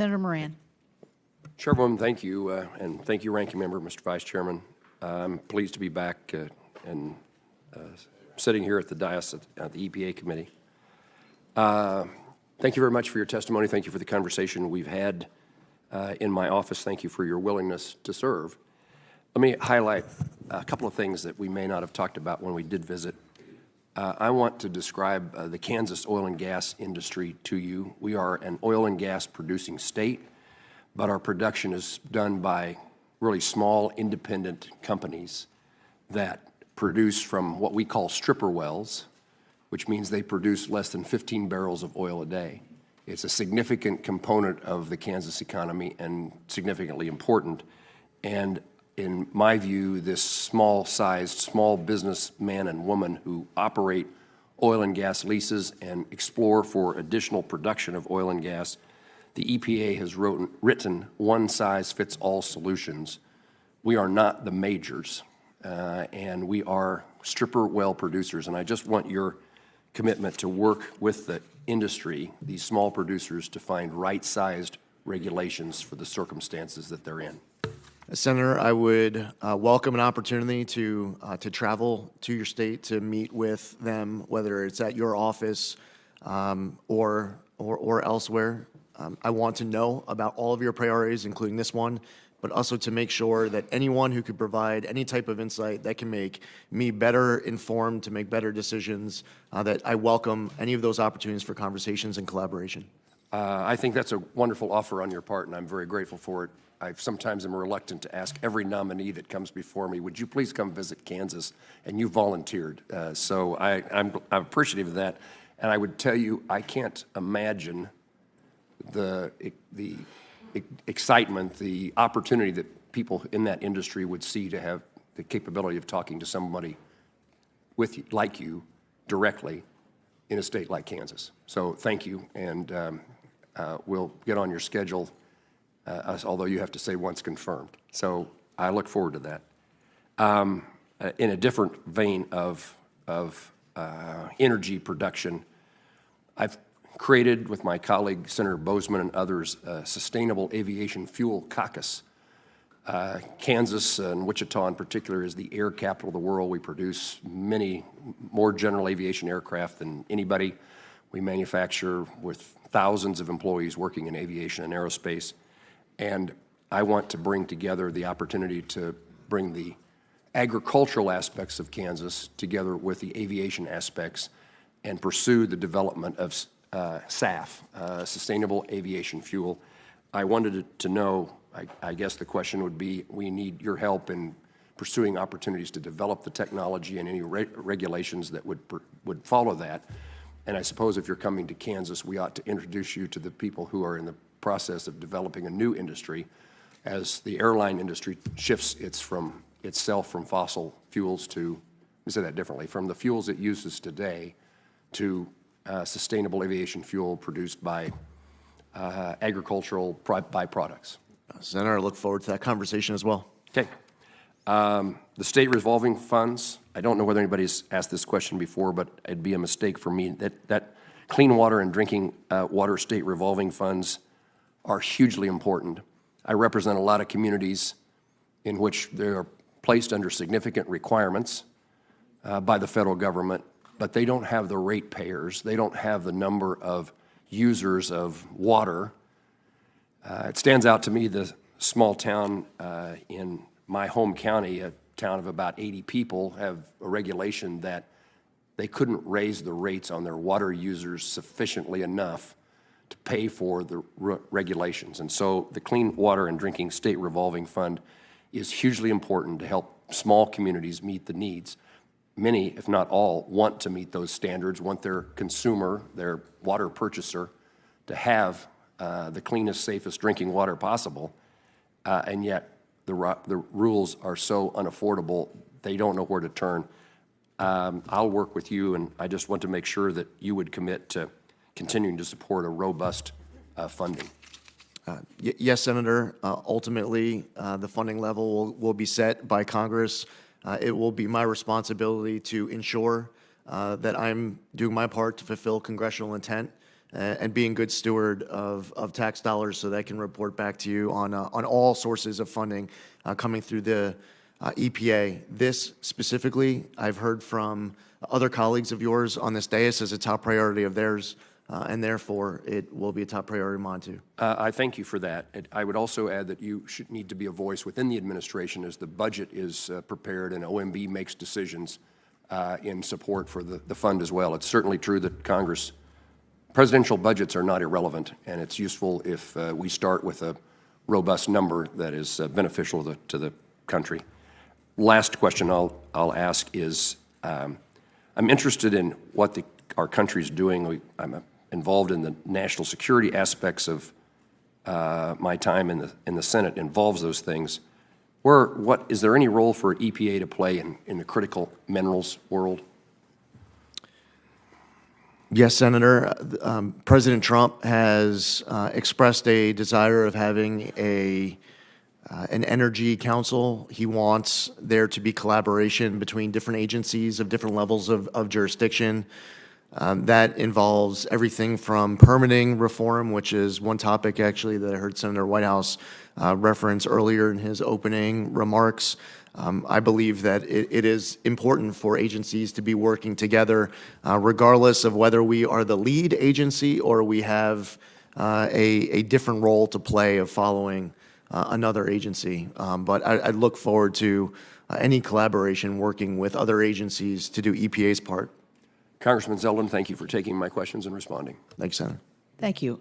Senator Moran. Chairwoman, thank you, and thank you, Ranking Member, Mr. Vice Chairman. I'm pleased to be back and sitting here at the dais at the EPA committee. Thank you very much for your testimony. Thank you for the conversation we've had in my office. Thank you for your willingness to serve. Let me highlight a couple of things that we may not have talked about when we did visit. I want to describe the Kansas oil and gas industry to you. We are an oil and gas producing state, but our production is done by really small independent companies that produce from what we call stripper wells, which means they produce less than 15 barrels of oil a day. It's a significant component of the Kansas economy and significantly important. And in my view, this small-sized, small businessman and woman who operate oil and gas leases and explore for additional production of oil and gas, the EPA has written one-size-fits-all solutions. We are not the majors, and we are stripper well producers. And I just want your commitment to work with the industry, these small producers, to find right-sized regulations for the circumstances that they're in. Senator, I would welcome an opportunity to travel to your state to meet with them, whether it's at your office or elsewhere. I want to know about all of your priorities, including this one, but also to make sure that anyone who could provide any type of insight that can make me better informed to make better decisions, that I welcome any of those opportunities for conversations and collaboration. I think that's a wonderful offer on your part, and I'm very grateful for it. I sometimes am reluctant to ask every nominee that comes before me, would you please come visit Kansas? And you volunteered. So I'm appreciative of that. And I would tell you, I can't imagine the excitement, the opportunity that people in that industry would see to have the capability of talking to somebody with you, like you directly in a state like Kansas. So thank you, and we'll get on your schedule, although you have to say once confirmed. So I look forward to that. In a different vein of energy production, I've created with my colleague Senator Bozeman and others a Sustainable Aviation Fuel Caucus. Kansas and Wichita in particular is the air capital of the world. We produce many more general aviation aircraft than anybody. We manufacture with thousands of employees working in aviation and aerospace. And I want to bring together the opportunity to bring the agricultural aspects of Kansas together with the aviation aspects and pursue the development of SAF, Sustainable Aviation Fuel. I wanted to know, I guess the question would be, we need your help in pursuing opportunities to develop the technology and any regulations that would follow that. And I suppose if you're coming to Kansas, we ought to introduce you to the people who are in the process of developing a new industry as the airline industry shifts itself from fossil fuels to, let me say that differently, from the fuels it uses today to sustainable aviation fuel produced by agricultural byproducts. Senator, I look forward to that conversation as well. Okay. The state revolving funds, I don't know whether anybody's asked this question before, but it'd be a mistake for me. That clean water and drinking water state revolving funds are hugely important. I represent a lot of communities in which they are placed under significant requirements by the federal government, but they don't have the ratepayers. They don't have the number of users of water. It stands out to me, the small town in my home county, a town of about 80 people, have a regulation that they couldn't raise the rates on their water users sufficiently enough to pay for the regulations. And so the Clean Water and Drinking State Revolving Fund is hugely important to help small communities meet the needs. Many, if not all, want to meet those standards, want their consumer, their water purchaser, to have the cleanest, safest drinking water possible, and yet the rules are so unaffordable, they don't know where to turn. I'll work with you, and I just want to make sure that you would commit to continuing to support a robust funding. Yes, Senator. Ultimately, the funding level will be set by Congress. It will be my responsibility to ensure that I'm doing my part to fulfill congressional intent and being good steward of tax dollars so that I can report back to you on all sources of funding coming through the EPA. This specifically, I've heard from other colleagues of yours on this dais as a top priority of theirs, and therefore it will be a top priority of mine too. I thank you for that. I would also add that you should need to be a voice within the administration as the budget is prepared and OMB makes decisions in support for the fund as well. It's certainly true that presidential budgets are not irrelevant, and it's useful if we start with a robust number that is beneficial to the country. Last question I'll ask is, I'm interested in what our country's doing. I'm involved in the national security aspects of my time in the Senate involves those things. Is there any role for EPA to play in the critical minerals world? Yes, Senator. President Trump has expressed a desire of having an energy council. He wants there to be collaboration between different agencies of different levels of jurisdiction. That involves everything from permitting reform, which is one topic actually that I heard Senator Whitehouse reference earlier in his opening remarks. I believe that it is important for agencies to be working together, regardless of whether we are the lead agency or we have a different role to play of following another agency. But I look forward to any collaboration working with other agencies to do EPA's part. Congressman Zeldin, thank you for taking my questions and responding. Thanks, Senator. Thank you.